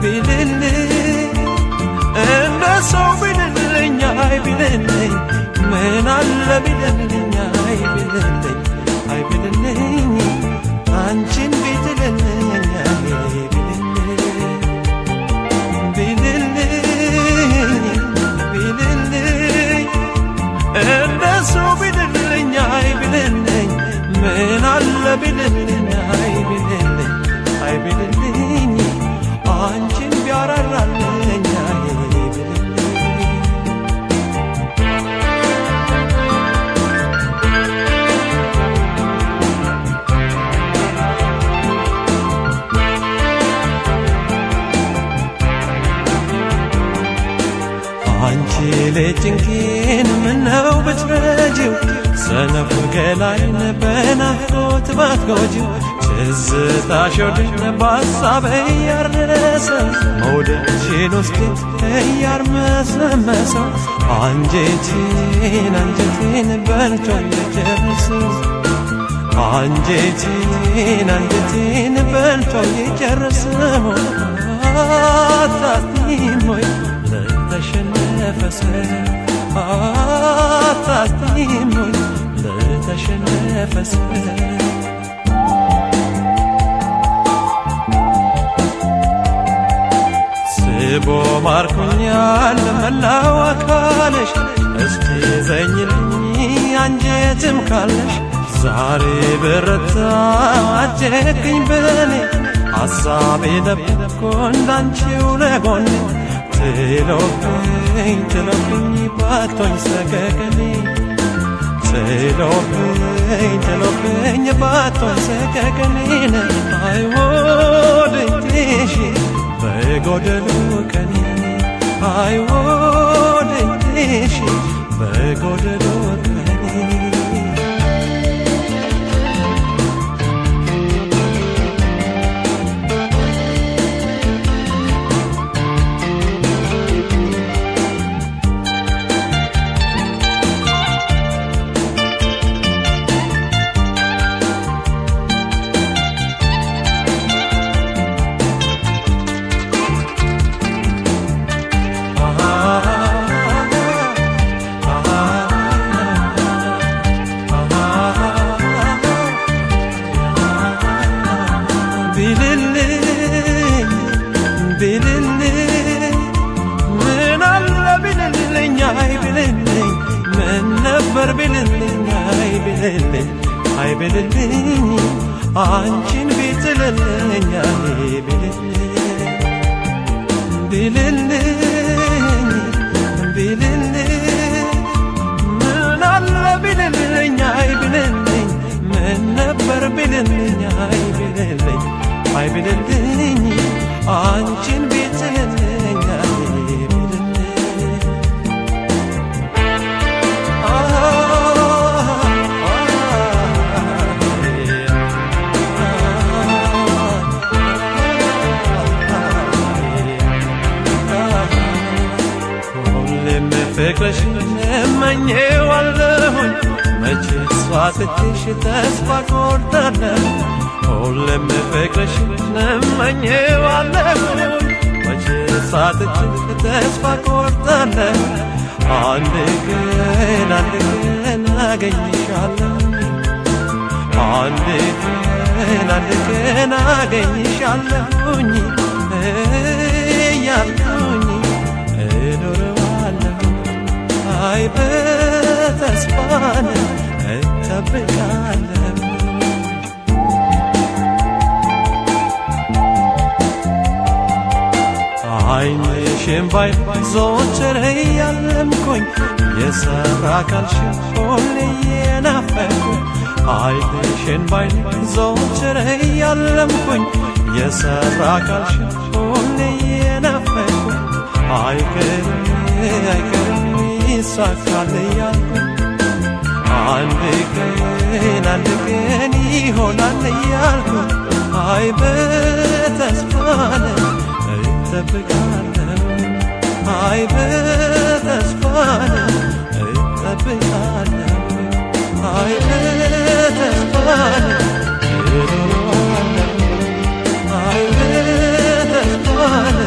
ቢልልኝ እንደ ሰው ቢልልኝ አይ ቢልልኝ ምን አለ ቢልልኝ አይ ቢልልኝ አይ ቢልልኝ አንቺን ቢትልልኝ አይ ቢልልኝ ቢልልኝ ቢልልኝ እንደ ሰው ቢልልኝ አይ ቢልልኝ ምን አለ ቢልልኝ አይ ቢልልኝ አይ ቢልልኝ አንቺን ቢያራራልኝ አይ አንቺ ለጭንቄን ምነው ብትረጂው ሰነፍ ገላይን በናፍቆት ባትጎጂው ትዝታሽ ወደነ በሐሳብ እያረሰው መውደድሽን ውስጤ እያርመሰመሰው አንጀቴን በልቶ የጨረሰው አንጀቴን በልቶ የጨረሰው አታስቲም ወይ ለተሸነፈ ሰው አታስቲም ወይ ለተሸነፈ ሰው ስቦ ማርኮኛል መላው አካልሽ እስቲ ዘኝልኝ አንጀትም ካለሽ ዛሬ በረታ አጀግኝ በኔ ሐሳቤ ደብቆ እንዳንቺው ለጎኔ ትሎብኝ ባቶኝ ሰቀቀኔ ትሎብኝ ባቶኝ ሰቀቀኔን አይወድሽ በጎደሉ ቀኔ አይወድሽ በጎደሉ ቀኔ ቢልልኝ ምን አለ ቢልልኝ አይ ቢልልኝ ምን ነበር ቢልልኝ አይ ቢልልኝ አይ ቢልልኝ አንቺን ቢትልልኝ አይ ቢልልኝ ቢልልኝ ምን አለ ቢልልኝ አይ ቢልልኝ ምን ነበር ቢልልኝ አይ ቢልልኝ አይ ቢልልኝ አንቺን ቢትልልኝ አይ ቢልልኝ ሁሌም ፍቅርሽን እመኘዋለሁኝ መቼ ሷትሽ ተስፋ ቆርጣለሁ ሁሌም ፍቅርሽን እመኘዋለሁኝ መቼ ሷትሽ ተስፋ ቆርጣለሁ አንድ ቀን አገኝሻለሁ አንድ ቀን አገኝሻለሁኝ እያልኩኝ እኖረዋለሁ አይ በተስፋን እጠብቃለሁ ዓይንሽን ባይ ዘወትር እያለምኩኝ የሰራ አካልሽን ሁሌ እየናፈቅኩኝ ዓይንሽን ባይ ዘወትር እያለምኩኝ የሰራ አካልሽን ሁሌ እየናፈቅኩኝ አይቀርም ይሳካል እያልኩኝ አንድ ቀን ይሆናል እያልኩኝ አይ በተስፋን እጠብቃለሁ አይ በተስፋን እጠብቃለሁ አይ በተስፋን እኖራለሁ አይ በተስፋን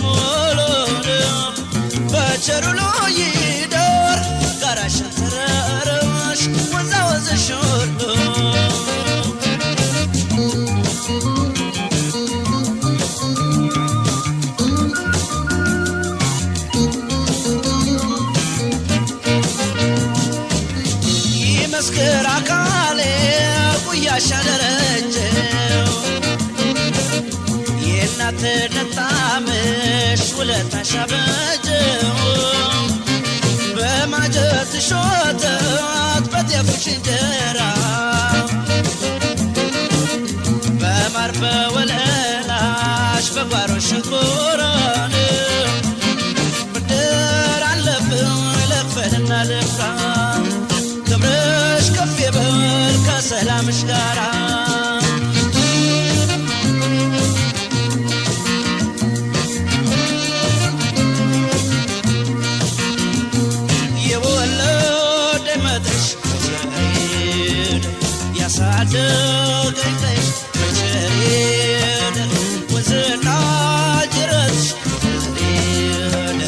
ሙሉን በቸሩ ይደር ጋራሽ ተራራሽ ወንዛ ወንዝሽ ሁሉ ይመስክር አካሌ ጉያሽ አደረጀው የእናትነት ጣዕምሽ ውለታሽ አበጀው በማጀትሽ ወተት በጤፍሽ እንጀራ በማር በወለላሽ በጓሮሽ እንኮራን ብድር አለብኝ ልክፈልና ልፍራ ክብርሽ ከፍ ይበል ከሰላምሽ ጋራ የወለደ መጥሽ በቸሬድ ያሳደገኝ ቀይሽ በቸሬድ ወንዝና ጅረትሽ በቸሬድ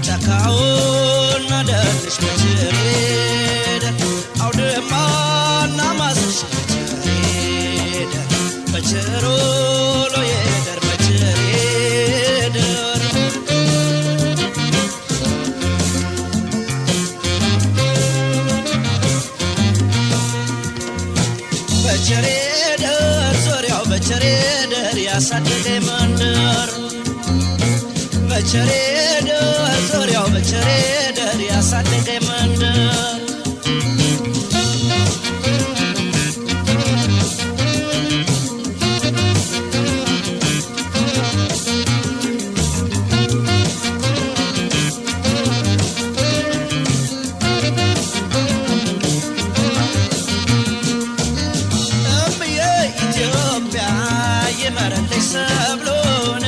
ጫካውና ደንሽ በቸሬድ አውድማና ማስሽ በቸሬድ በቸሮ ሎየደር በቸሬደር በቸሬደር ዙሪያው በቸሬደር ያሳደገኝ መንደር በቸሬደር ዙሪያው በቸሬደር ያሳደገኝ መንደር ይመረልሽ ሰብሎን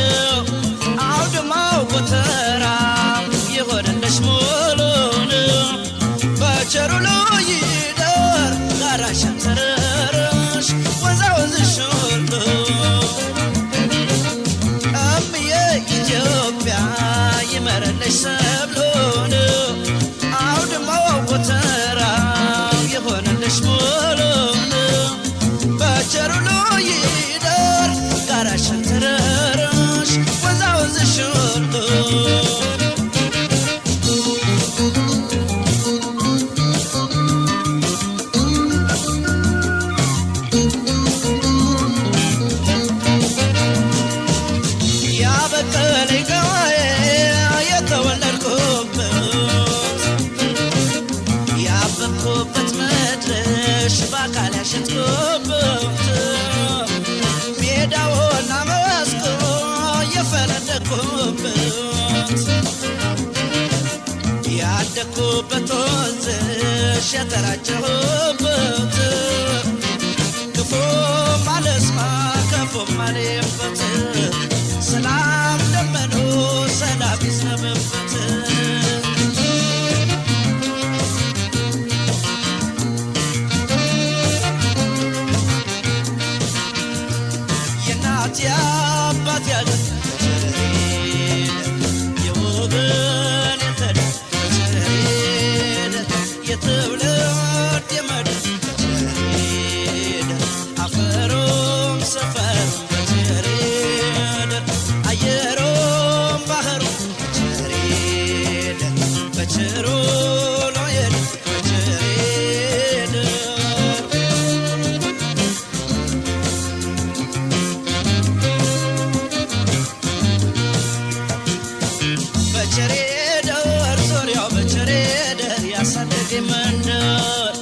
አውድማው ጎተራ ይሆንልሽ ሙሉን በቸሩ ይደር ጋራሽ ተራራሽ ወንዛ ወንዝሽ ሁሉ እምዬ ኢትዮጵያ ይመረልሽ ሰብሎን አውድማው ጎተራ ይሆንልሽ ሙሉን በቸሩ ይደር ጋራሽ ተራራሽ ወንዛ ወንዝሽ ሁሉ ያበቀለኝ ቀዬ የተወለድኩበት ያበብኩበት መድረሽ በአካል ያሸጥኩበት ሜዳውና መስኩ የፈነደኩበት ያደግኩበት ወንዝሽ የተራጨሁበት ክፉም አልስማ ክፉም አልየበት ሰላም ደመኑ ሰላም ይዝነብበት የእናት የአባት ያገር በቸሬድ የወገን የተዳ በቸሬድ የትውልድ የመድር በቸሬድ አፈሩም ሰፈሩም በቸሬድ አየሩም ባህሩም በቸሬድ በቸሩ ሎየድ በቸሬድ በቸሬደር ዙሪያው በቸሬደር ያሳደገኝ መንደር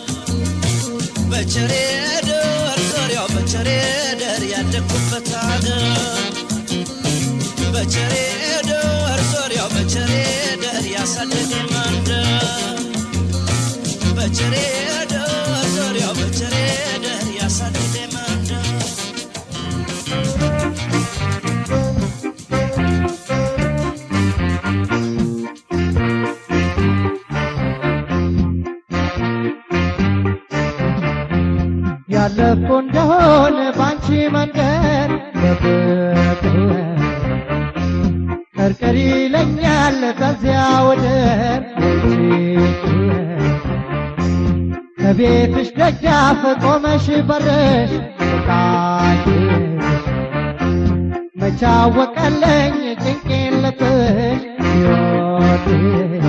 በቸሬደር ዙሪያው በቸሬደር ያደግኩበት አገር በቸሬደር ዙሪያው በቸሬደር ያሳደገኝ መንደር በቸሬደር ዙሪያው በቸሬደር ያሳደገኝ መንደር ያለፈው እንደሆነ ባንቺ መንገድ በፍቅር ቀርቀሪ ይለኛል በዚያ ወደር ከቤትሽ ደጃፍ ቆመሽ በርሽ ቃልሽ መቻወቀለኝ ጭንቄን ልብሽ ሕይወትሽ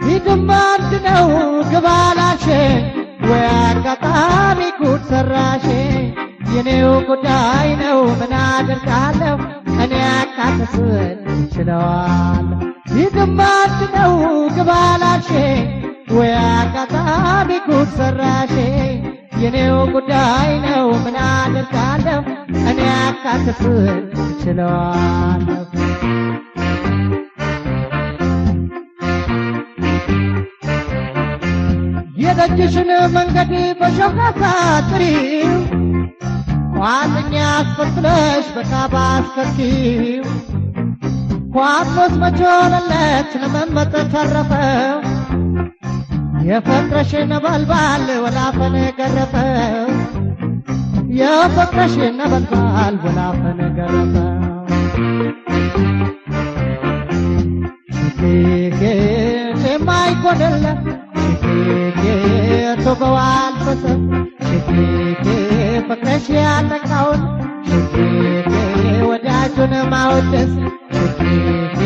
ሂድማ አንድ ነው ግባላሽ ወይ አጋጣሚ ጉድ ሰራሽ የኔው ጉዳይ ነው ምን አደርጋለሁ እኔ አካተስን ችለዋለሁ ሂድማ አንድ ነው ግባላሽ ወይ አጋጣሚ ጉድ ሰራሽ የኔው ጉዳይ ነው ምን አደርጋለሁ እኔ አካተስን ችለዋለሁ የደጅሽን መንገድ በሾካካ ጥሪው ቋጥኛ አስፈትለሽ በካባ አስከርኪው ቋጥሮስ መቼ ሆነለት ለመመጠ ተረፈው የፍቅርሽን ነበልባል ወላፈን ገረፈው የፍቅርሽን ነበልባል ወላፈን ገረፈው ሽጌጌ የማይጎድለት ሽጌጌ ቶበዋል በሰብ ሽጌጌ ፍቅርሽ ያነቃውን ሽጌጌ ወዳጁን ማወደስ ሽጌጌ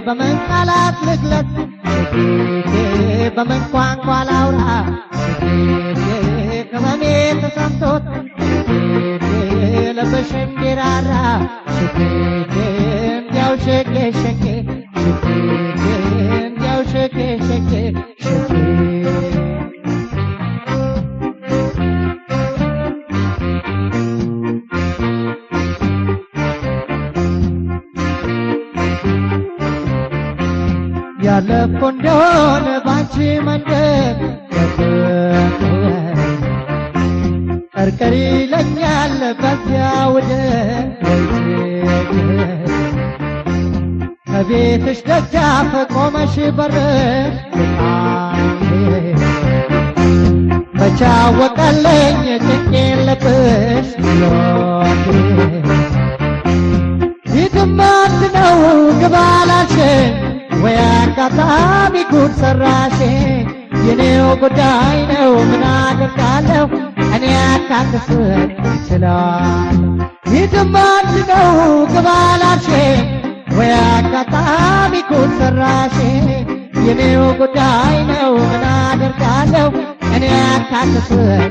በምን ቃላት ልግለጽ ሽጌጌ በምን ቋንቋ ላውራ ሽጌጌ ከመኔ ተሰምቶት ሽጌጌ ልብሽ እንዲራራ ሽጌጌ እንዲያው ሸጌ ሸጌ ሽጌጌ እንዲያው ሸጌ ሸጌ ሸጌ ያለፈው እንደሆነ ባንቺ መንደር ቀርቀሪ ይለኛል በዚያ ወደር ከቤትሽ ደጃፍ ቆመሽ በርሽ መቻወቀለኝ ጭንቄን ልብሽ ሂድማ አንድ ነው ግባላሽ ወይ አጋጣሚ ጉድ ሰራሽ የኔው ጉዳይ ነው ምን አደርጋለሁ እኔ አካክስን ችለዋለሁ ሂድማ አንድ ነው ግባላሽ ወይ አጋጣሚ ጉድ ሰራሽ የኔው ጉዳይ ነው ምን አደርጋለሁ እኔ አካክስን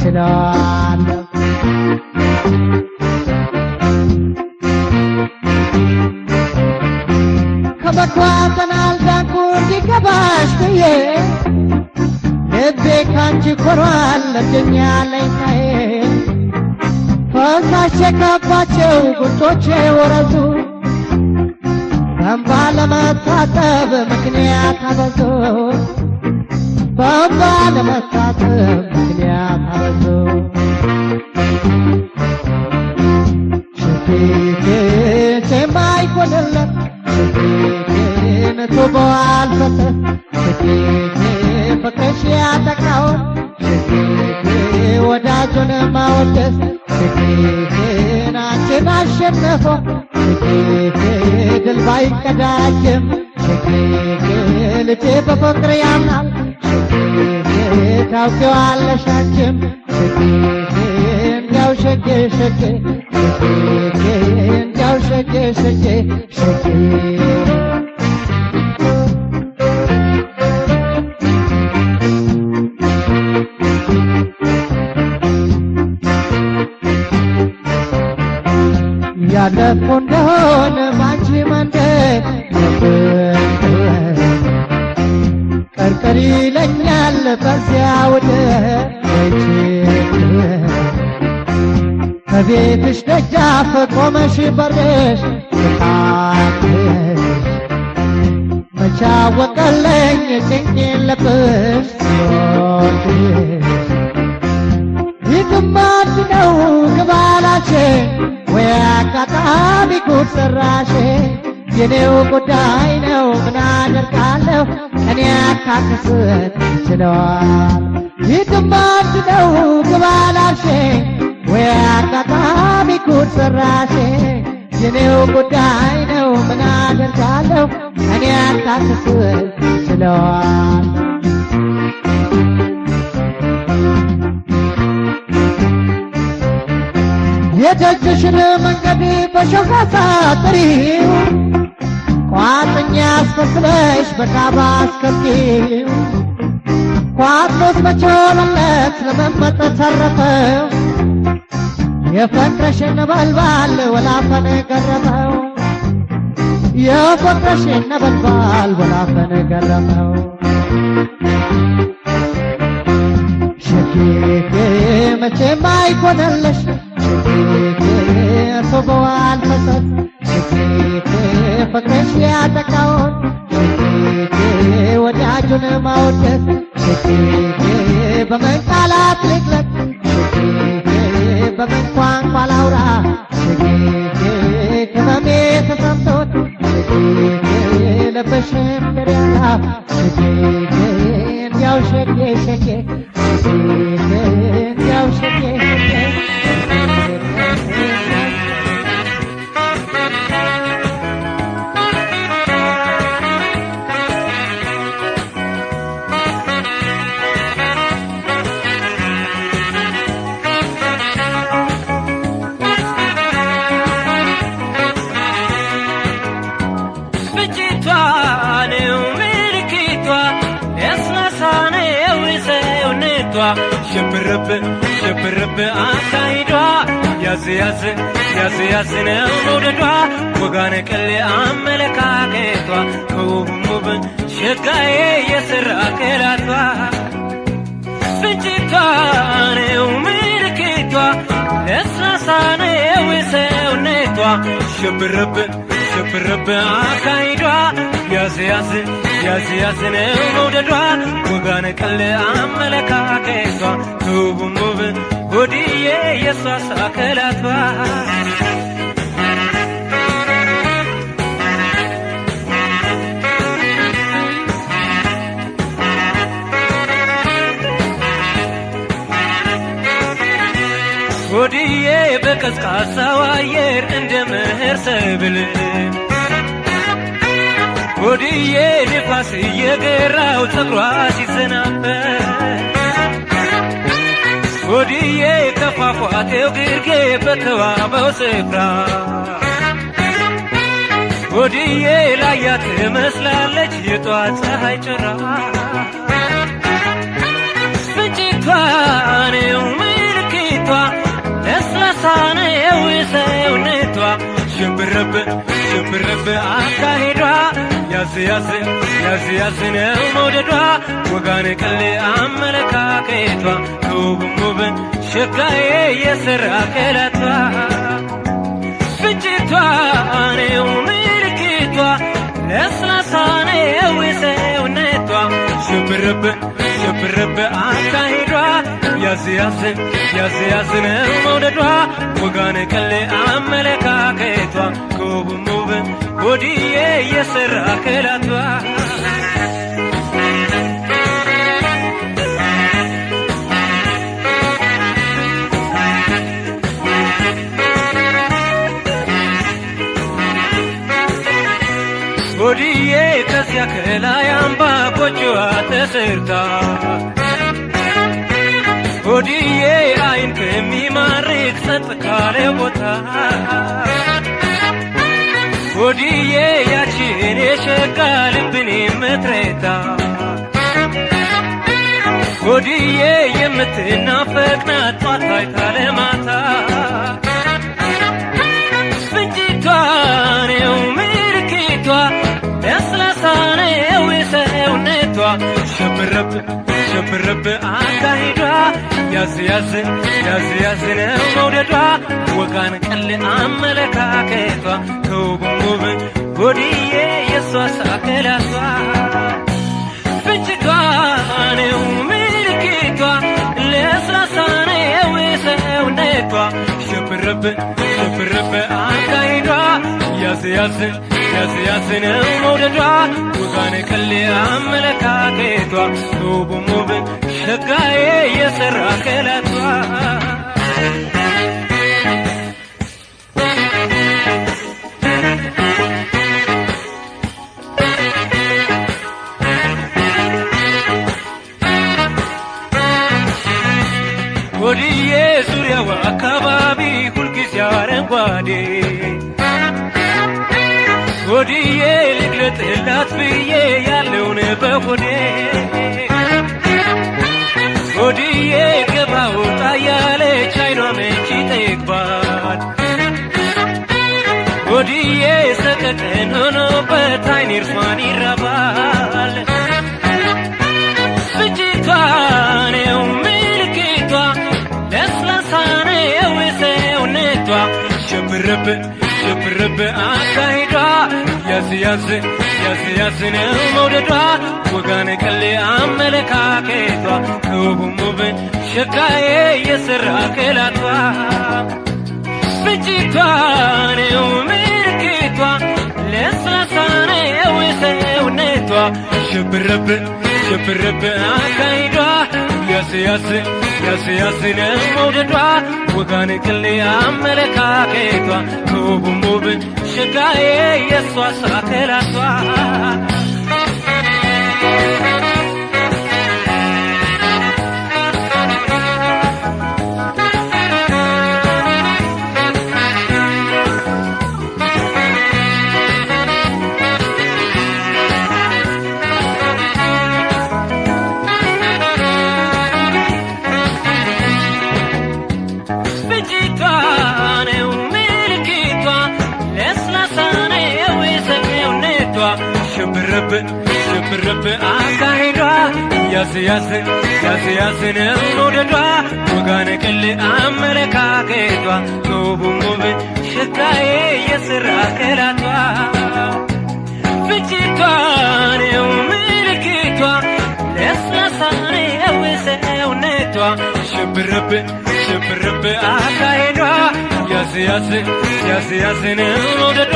ችለዋለሁ ከመኳተን አልዳንኩ እንዲገባሽ ብዬ ልቤ ካንቺ ኮሯል ለድኛ ለይታዬ ፈሳሽ የከባቸው ጉንጮቼ ወረዙ በእንባ ለመታጠብ ምክንያት አበዙ በእንባ ለመታጠብ ምክንያት አበዙ ሽጌጌ የማይጎድለት ሽጌጌን ቶበዋል በሰብ ሽጌጌ ፍቅርሽ ያጠቃውን ሽጌጌ ወዳጁን ማወደስ ሽጌጌን አንቺን አሸነፈው ሽጌጌ ድል ባይቀዳጅም ሽጌጌ ልቤ በፍቅር ያምናል ሽጌጌ ታውቂዋለሽ አንቺም ሽጌጌ እንዲያው ሸጌ ሸጌ ሽጌጌ እንዲያው ሸጌ ሸጌ ሸጌ ያለፈው እንደሆነ ባንቺ መንደር ቀርቀሪ ይለኛል በዚያ ወደር ከቤትሽ ደጃፍ ቆመሽ በርሽ መቻወቀለኝ ጭንቄን ልብሽ ሂድማ አንድ ነው ግባላሽ ወይ አጋጣሚ ጉድ ሰራሽ የኔው ጉዳይ ነው ምን አደርጋለሁ እኔ አካክስን ችለዋል ሂድማ አንድ ነው ግባላሽ ወይ አጋጣሚ ጉድ ሰራሽ የኔው ጉዳይ ነው ምን አደርጋለሁ እኔ አታስስል ችለዋል የደጅሽን መንገድ በሾህ አሳጥሪው ቋጥኛ አስመስለሽ በካባ አስከፊው ቋጥሎት መቾለለት ለመመጠት ተረፈው የፍቅርሽን ነበልባል ወላፈን ገረመው የፍቅርሽን ነበልባል ወላፈን ገረመው ሸኬኬ መቼም አይኮነለሽ ሸኬኬ ሶበዋል ፈሰት ሸኬኬ ፍቅርሽ ያጠቃውን ሸኬኬ ወዳጁን ማውደስ ሸኬኬ በምን ቃላት ልግለጥ ሸኬኬ በምን ቋንቋ ላውራ ሸኬኬ ህመሜ ተሰምቶት ሸኬኬ ልብሽም ቅሪያራ ሸኬኬ እንዲያው ሸኬ ሸኬ ሸኬኬ እንዲያው ሸኬ ሸኬ ሽብርብ አካሂዷ ያዝ ያዝ ያዝ ያዝ ነው መውደዷ ወጋነ ቀሌ አመለካከቷ ከውብ ሸጋዬ የስራ ክላቷ ፍንጭቷ ነው ምልክቷ ለስላሳ ነው ሰውነቷ ሽብርብ አካሂዷ ያዝ ያዝ ያዝ ያዝ ነው መውደዷ ወጋነ ቀሌ አመለካከቷ ውብ ሆድዬ የሷ ሳከላቷ ሆድዬ በቀዝቃዛው አየር እንደ መኸር ሰብል ሆድዬ ንፋስ እየገራው ፀጉሯ ሲሰናበት ሆድዬ ከፏፏቴው ግርጌ በተዋበው ስፍራ ሆድዬ ላያት ትመስላለች የጧት ፀሐይ ጭራ ፍንጭቷ ነው ምልክቷ ለስላሳ ነው ሰውነቷ ሽብርብ አካሂዷ ያዝ ያዝ ያዝ ያዝ ነው መውደዷ ወጋነ ቀሌ አመለካከቷ ውብ ሸጋዬ የስራ ክላቷ ፍንጭቷ ነው ምልክቷ ለስላሳ ነው ሰውነቷ ሽብርብ አካሂዷ ያዝ ያዝ ያዝ ያዝ ነው መውደዷ ወጋነ ቀሌ አመለካከቷ ውብ ሆድዬ የስራ ክላቷ ሆድዬ ከዚያ ከላይ አምባ ጎጆዋ ተሰርታ ሆድዬ አይን ከሚማርክ ጸጥ ካለ ቦታ ሆድዬ ያችን የሸጋ ልብን የምትረታ ሆድዬ የምትናፈቅ ናት ጧት ታይታ ለማታ ፍንጭቷ ነው ምልክቷ ለስላሳ ነው ሰውነቷ ሽብርብ አካሂዷ ያዝ ያዝ ያዝ ያዝ ነው መውደዷ ወጋነ ቀሌ አመለካከቷ ውብ ሆድዬ የሷ ሳከላቷ ፍንጭቷ ነው ምልክቷ ለስላሳ ነው ሰውነቷ ሽብርብ አካሂዷ ያዝ ያዝ ያዝ ያዝ ነው መውደዷ ወጋነ ቀሌ አመለካከቷ ውብ ሸጋዬ የስራ ክላቷ ወዲዬ ልግለጥላት ብዬ ያለውን በሆዴ ወዲዬ ገባ ወጣ ያለች አይኗ መች ይጠግባል ወዲዬ ሰቀቀን ሆኖበት አይኔ እርሷን ይራባል ፍጅቷ ነው ምልክቷ ለስላሳ ነው ሰውነቷ ሽብርብ አካሂዷ ያዝ ያዝ ነው መውደዷ ወጋነ ቀሌ አመለካከቷ ውብ ሸጋዬ የሰራ ከላቷ ፍጅቷ ነው ምልክቷ ለስላሳ ነው ሰውነቷ ሽብርብ አካሂዷ ያዝ ነው መውደዷ ወጋነ ቀሌ አመለካከቷ ውብ ሸጋዬ የሷ ሳከላቷ ሽብርብ አካሂዷ ያዝ ነው መውደዷ ወጋነ ቀሌ አመለካከቷ ውብ ሸጋዬ የሰራ ከላቷ ፍጅቷ ነው ምልክቷ ለስላሳ ነው ሰውነቷ ሽብርብ አካሂዷ ያዝ ነው መውደዷ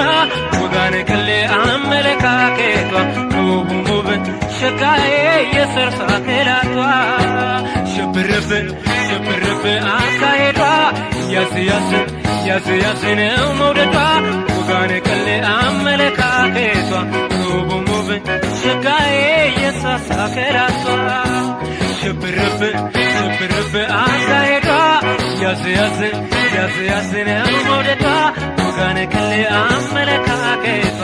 ወጋነ ቀሌ አመለካከቷ ውብ ሸጋዬ የሰርሳ ከላቷ ሽብርብ አካሂዷ ያዝ ነው መውደዷ ወጋነ ቀሌ አመለካከቷ ውብ ሸጋዬ የሰርሳ ከላቷ ሽብርብ አካሂዷ ያዝ ነው መውደዷ ወጋነ ቀሌ አመለካከቷ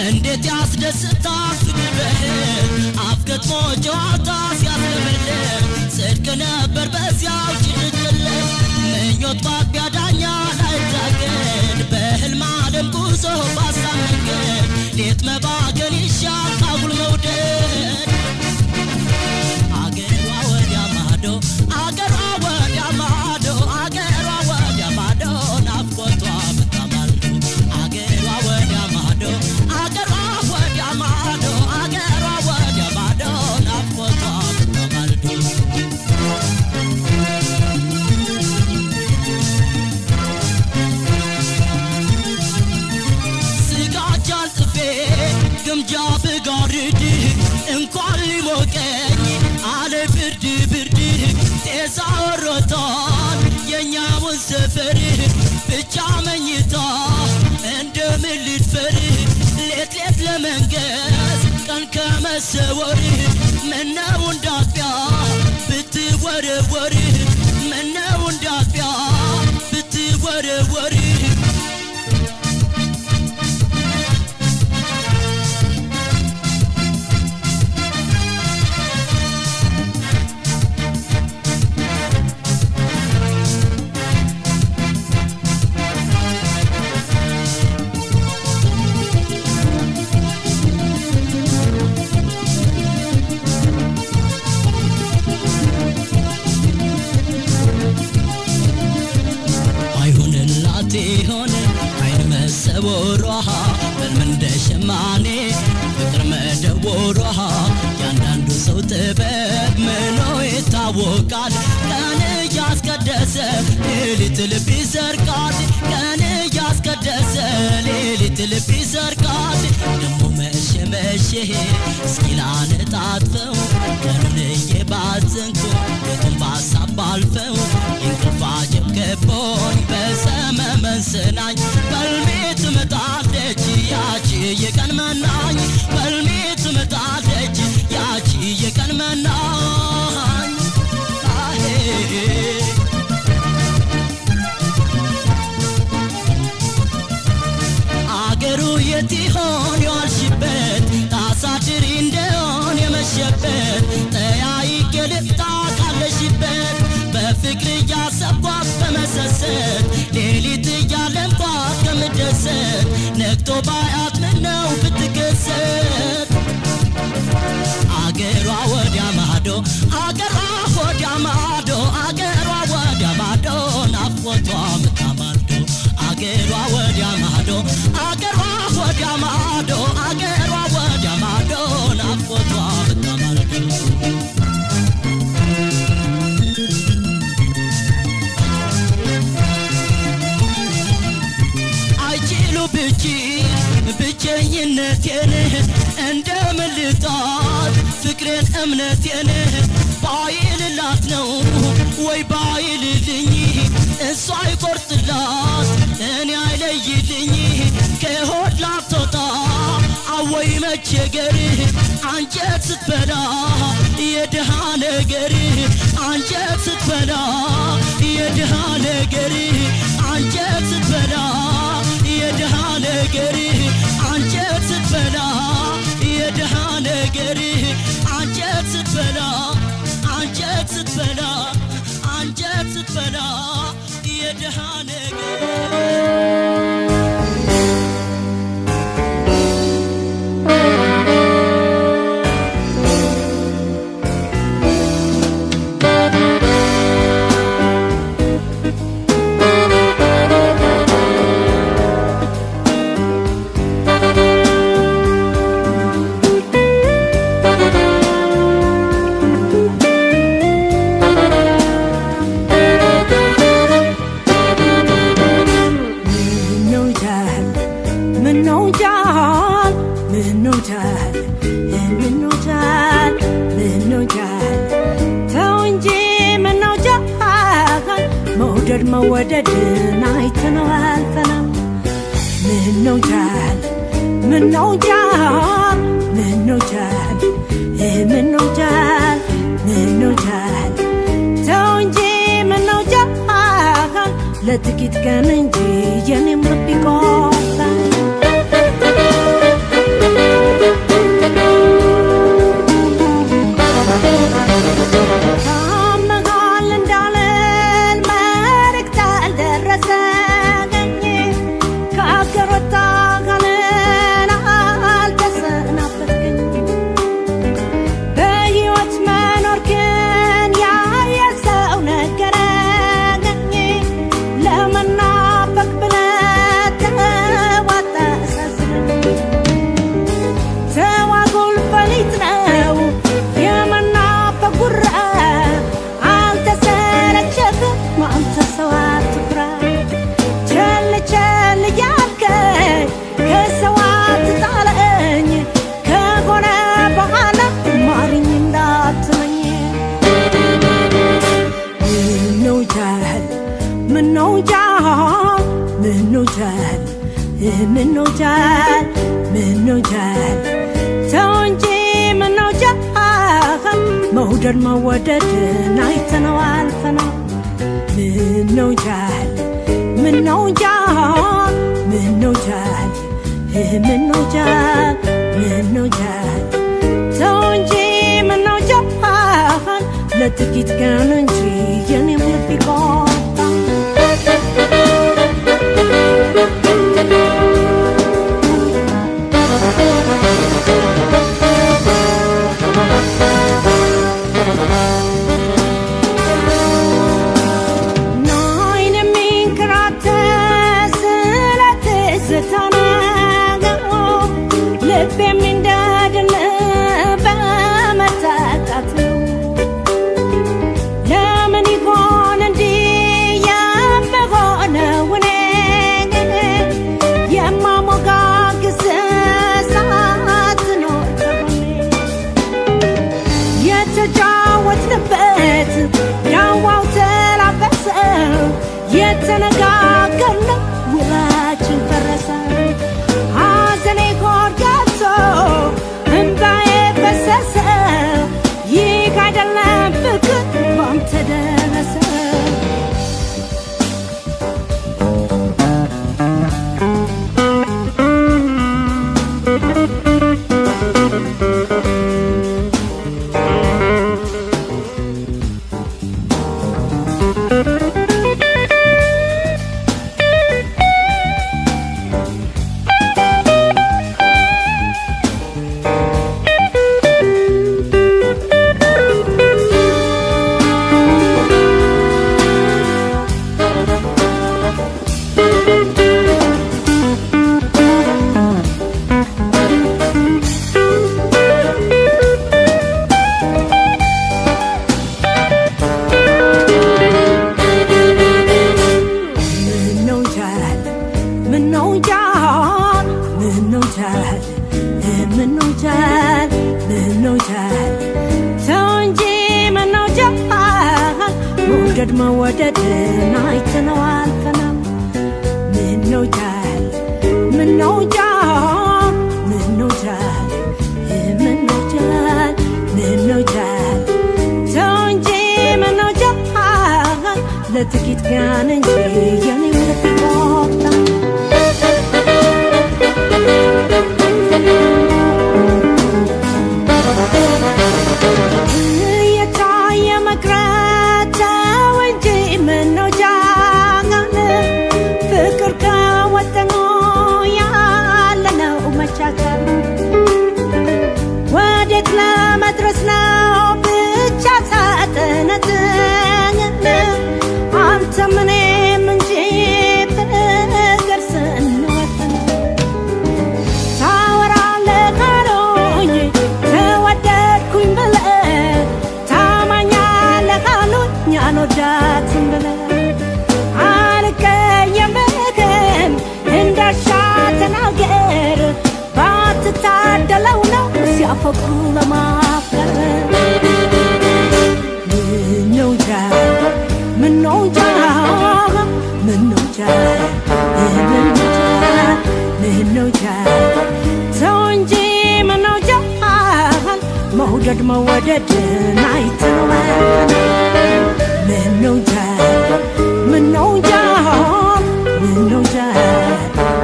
እንዴት ያስደስታል ፍቅርህ አፍገጥሞ ጨዋታ ሲያስለምልህ ጽድቅ ነበር በዚያው ጭልጥልህ ምኞት ባቢያ ዳኛ ላይታገድ በህልም ዓለም ጉዞ ባሳብ መንገድ ሌት መባገን ይሻል ካጉል መውደድ አገሯ ወዲያ ማዶ አገሯ ወዲያ ማዶ አገሯ ወዲያ ማዶ ናፍቆቷ በታማልዶ አገሯ ወዲያ ማዶ አገሯ ወዲያ ማዶ አገሯ ወዲያ ማዶ ናፍቆቷ በታማልዶ ስጋጃል ጥፌ ግምጃ ብጋርድ እንኳን ሊሞቀኝ አለ ብርድ ብርድ ጤዛ ወሮታል የኛውን ሰፈር ብቻ መኝታ እንደምን ልድፈር ሌት ሌት ለመንገስ ቀን ከመሰወር ምነው እንዳጥቢያ ብትወ ብትወረወር ምነው እንዳጥቢያ ብትወረወር ሆነ አይን መሰቦሯ በልምንደ ሸማኔ ፍቅር መደወሯ ያንዳንዱ ሰው ጥበብ ምኖ ይታወቃል ቀን ያስቀደሰ ሌሊት ልብ ይሰርቃል ቀን ያስቀደሰ ሌሊት ልብ ይሰርቃል ደሞ መሸ መሸ እስኪ ላነጣጥፈው ቀኑን እየባዘንኩ የቱን ባሳብ ባልፈው እንቅልፍ አጀብ ከቦኝ በሰመመን ስናኝ በልሜ ትመጣለች ያቺ የቀን መናኝ በልሜ ትመጣለች ያቺ የቀን መናኝ አገሩ የት ይሆን የዋልሽበት ታሳድሪ እንደሆን የመሸበት ጠያይቄ ልምጣ ካለሽበት በፍቅር እያሰብኳት በመሰሰት ሌሊት እያለምኳት ከምደሰት ነግቶ ባያት ምነው ብትከሰት አገሯ ወዲያ ማዶ አገሯ ወዲያ ማዶ አገሯ ወዲያ ማዶ ናፍቆቷ ምታማዶ አገሯ ወዲያ ማዶ አገሯ ወዲያ ማዶ አገሯ ወዲያ ማዶ ናፍቆቷ ምታማዶ ብቸኝነቴን እንደምልጣት ፍቅሬን እምነቴን ባይልላት ነው ወይ ባይልልኝ እሷ አይቆርጥላት እኔ አይለይልኝ ከሆድ ላትወጣ አወይ መቸገር አንጀት ስትበላ የድሃ ነገር አንጀት ስትበላ የድሃ ነገር አንጀት ስትበላ የድሃ ነገር አንጀት ስትበላ የድሃ ነገር አንጀት ስትበላ አንጀት ስትበላ አንጀት ስትበላ የድሃ ነገር መወደድን አይተነው አልፈናል ምነው ጃል ምነው ጃል ምነው ጃል ምነው ጃል ምነው ጃል ተው እንጂ ምነው ጃል ለጥቂት ቀን እንጂ የኔም ልብ ይቆርጣል ምነው ጃል ምነው ጃል ተው እንጂ ምነው ጃል መውደድ መወደድን አይተነው አልፈናል ምነው ጃል ምነው ጃል ምነው ጃል ምነው ጃል ምነው ጃል ተው እንጂ ምነው ጃል ለጥቂት ቀን እንጂ የኔም ልብ ይቆጣ የተነጋገርነው ውላችን ፈረሰ ሐዘኔ ጎርጋቶ እንባዬ ፈሰሰ ይህ አይደለም ፍቅር ባንተ ደረሰ መውደድ መወደድን አይተነው አልፈናል ምነው ጃል ምነው ጃል ምነው ጃል ምነው ጃል ምነው ጃል ተው እንጂ ምነው ጃል ለጥቂት ቀን እንጂ የኔም ልብ ይቆጣ ወዴት ለመድረስ ነው ብቻ ሳጥነት አንተ ምንም እንጂ ፍቅር ስንወጥን ታወራለህ አሉኝ ተወደድኩኝ ብለህ ታማኛለህ አሉኝ አልወዳትም ብለህ አልቀየምህም እንዳሻ ተናገር ባትታደለው ነው ሲያፈቅሩ ለማፍቀር ምነው ጃል ምነው ጃል ምነው ጃል ምነው ጃል ምነው ጃል ተው እንጂ ምነው ጃል መውደድ መወደድን አይተነው ምነው ጃል ምነው ጃል ምነው ጃል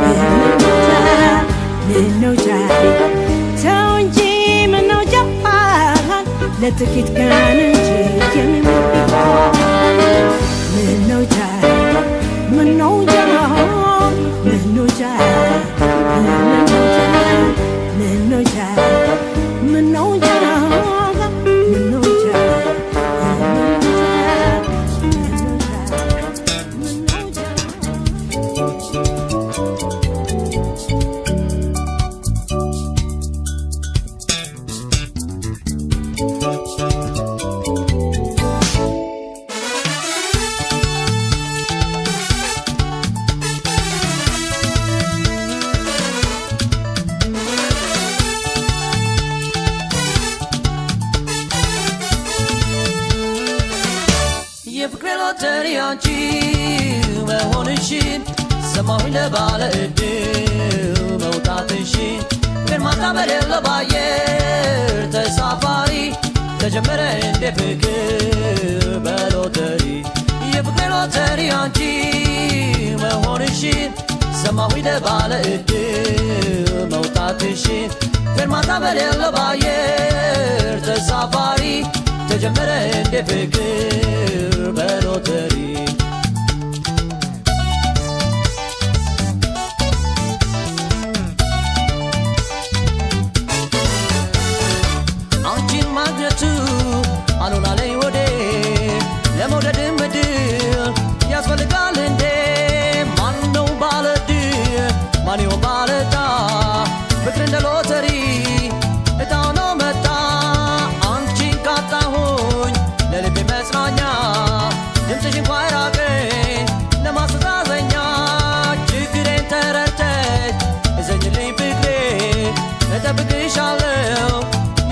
ምነው ጃል ምነው ጃል ተው እንጂ ምነው ጃል ለጥቂት ቀን እንጂ የሚሞት ምነው ጃል ምነው ጃል ምነው ጃል ምነው ጃል ምነው ጃል ምነው ጃል ምነው ጃል የፍቅሬ ሎተሪ አንቺ መሆንሽን ሰማሁኝ ለባለ ዕድል መውጣትሽን ግን ማታ በሌለ ባየር ተሳፋሪ ተጀመረ እንደ ፍቅር በሎተሪ የፍቅር ሎተሪ አንቺ መሆንሽን ሰማሁኝ ለባለ ዕድል መውጣትሽን ፌርማታ በሌለው ባየር ተሳፋሪ ተጀመረ እንደ ፍቅር በሎተሪ አንቺን ማግኘቱ አሉላለኝ ወዴ ለመውደድ ምድር ያስፈልጋል እንዴ ማነው ባለድል ማን ይሆን ባለዕጣ ፍቅር እንደ ሎተሪ ዕጣው ነው መጣ አንቺን ካጣሁኝ ለልቤ መጽናኛ ድምፅሽ እንኳ ይራቀኝ ለማስተዛዘኛ ችግሬን ተረድተሽ እዘኝልኝ ፍቅሬ እጠብቅሻለሁ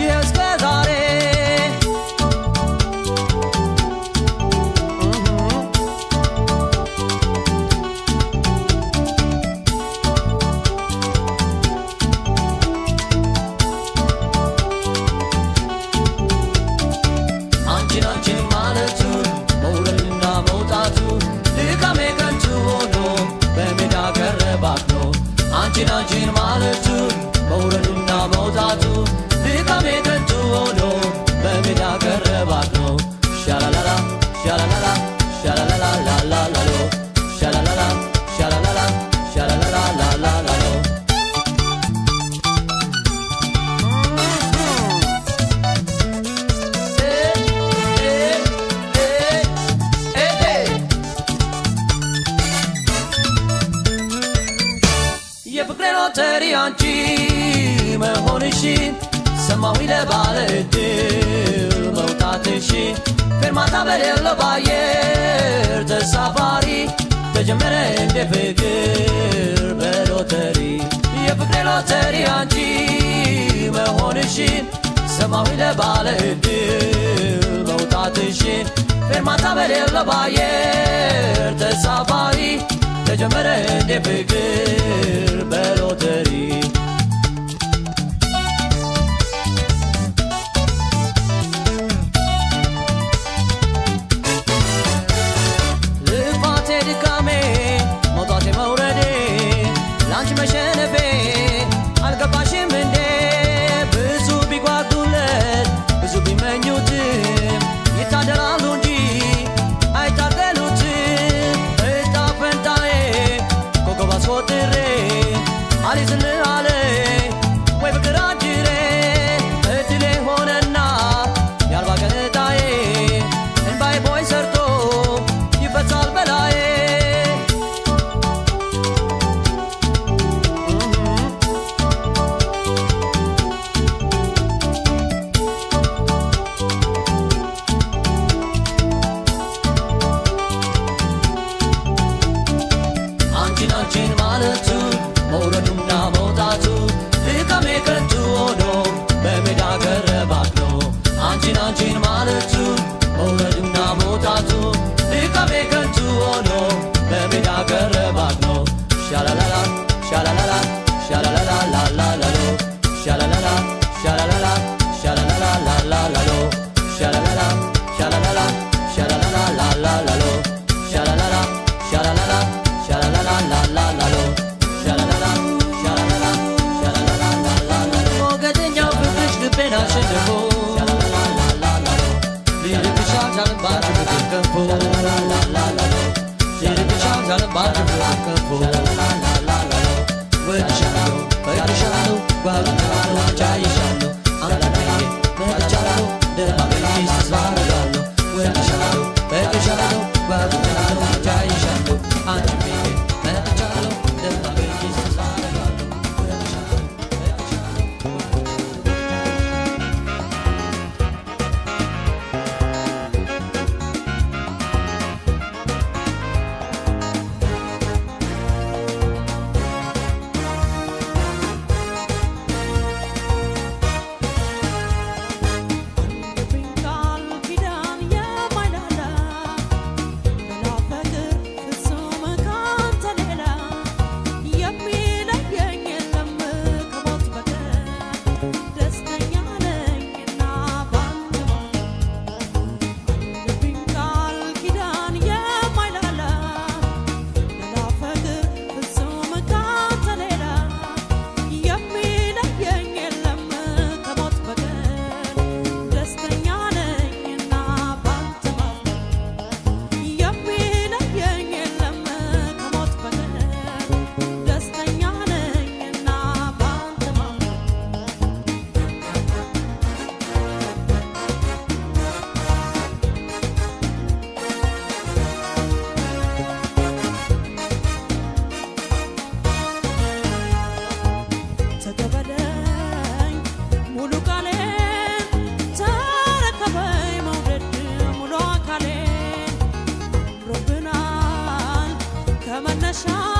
ይኸው እስከ ዛሬ አንቺን ማለቱ መውረድና መውጣቱ ድካሜ ከንቱ ሆኖ በሜዳ ቀረ ባክኖ አንቺን ማለቱ መውረድና መውጣቱ ድካሜ ከንቱ ሆኖ በሜዳ ቀረ ባክኖ ሻላላላ ሻላላላ ሻላላላ ላላላሎ ሻላላላ ሻላላላ ሻላላላ ላላላሎ የፍቅሬ ሎተሪ አንቺ መሆንሽን ሰማሁኝ ለባለ ዕድል መውጣትሽን ፌርማታ በሌለው ባየር ተሳፋሪ ተጀመረ እንደ ፍቅር በሎተሪ የፍቅሬ ሎተሪ አንቺ መሆንሽን ሰማሁኝ ለባለ ዕድል መውጣትሽን ፌርማታ በሌለው ባየር ተሳፋሪ ተጀመረ እንደ ፍቅር በሎተሪ ልፋቴ ድካሜ መውጣቴ መውረዴ ላንቺ መሸነፌ አልገባሽም እንዴ ብዙ ቢጓጉለት ብዙ ቢመኙትም ይታደላሉ እንጂ አይታገሉትም እጣ ፈንታዬ ኮከብ አስቆጥሬ አልይዝል አለ ወይ ፍቅር አጅሬ እድሌ ሆነና የአርባ ቀን ዕጣዬ እንባዬ ቦይ ሰርቶ ይፈሳል በላዬ አንቺን ማለቱ መውረዱና መውጣቱ ድካሜ ከንቱ ሆኖ በሜዳ ቀረ ባክኖ አንቺን ማለቱ መውረዱና መውጣቱ ድካሜ ከንቱ ሆኖ በሜዳ ቀረ ባክኖ ሻላላላ ሻላላላ ሻላላላ ላላላሎ ሻላላላ ሻላላላ ሻላላላ ላላላሎ ሻላላላ ሻላላላ ሻላላላ ላላላሎ ሻላላላ ሻላላላ ሻላላላ ላላላሎ ሻላላላ ሻላላላ ሻላላላ ላላላሎ ሞገደኛው ፍቅርሽ ልቤን አሸንፎ ሻላላላ ላላላሎ ልልብሽ አልቻለም ባንቺ ፍቅር ከንፎ ላላላሎ ልልብሽ አልቻለም ባንቺ ፍቅር ከንፎ ላላላሎ ወድሻለሁ ፈቅድሻለሁ ጓጉቻለሁ ቻይሻለሁ አንተነዬ መጥቻለሁ ደማቀኝሽ ተስፋ አደርጋለሁ ወድሻለሁ ፈቅድሻለሁ ጓጉቻለሁ ቻይሻለሁ አንቺ ቤቴ መጥቻለሁ ደማቀኝሽ ተስፋ አደርጋለሁ ወድሻለሁ ሻ